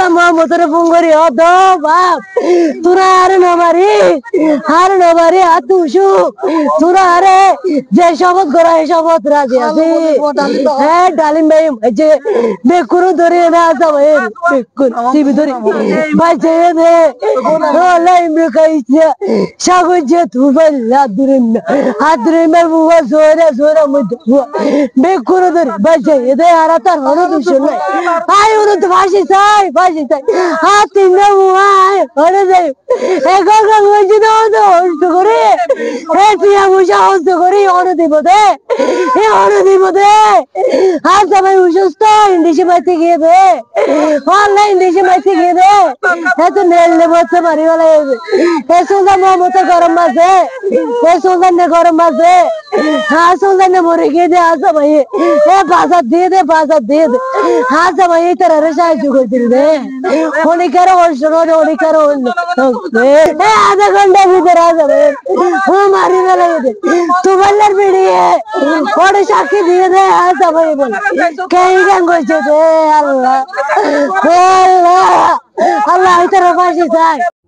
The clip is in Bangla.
মোহাম্মদের পুঙ্গরি হদ বাপ তোরা আরে নমারি হার নমারি আতুসু তোরা আরে যে শপথ করা এই শপথ রাজি আছে হ্যাঁ ডালিম ভাই যে বেকুরু ধরে না আসা ভাই বেকুর সিবি ধরে বাজে দে ওলাই মেকাইছে সাগজে তুবাল হাদরে মে বুয়া জোরে জোরে মধ্যে বেকুরু ধরে বাজে দে আর তার হলো দুশো নাই আই ওর তো ফাঁসি চাই হাতি না বুয়াই ওরে যাই এগো গঙ্গজি দাও তো হস্ত করে হে পিয়া মুশা হস্ত করে ওরে দিব দে হে ওরে দিব দে আর সবাই সুস্থ ইন্ডিশে মাইতে গিয়ে দে অনলাইন দেশে মাইতে গিয়ে দে হে তো নেল লে বসে মারি वाला হে সুলতান মোহাম্মদ গরম মাঝে হে সুলতান ने গরম মাঝে हाँ सुल्तान ने मोरे गए थे आजा भाई ए बाजार दे दे हाँ सब भाई तेरा रशाय चुके दिल दे होने करो और सुनो होने करो ए आधा घंटा भी तेरा आजा भाई वो मारी वाला ये दे तू बल्लर पीड़ी है और शाकी दिए दे आजा भाई बोल कहीं का कुछ दे अल्लाह अल्लाह अल्लाह तेरा पास ही था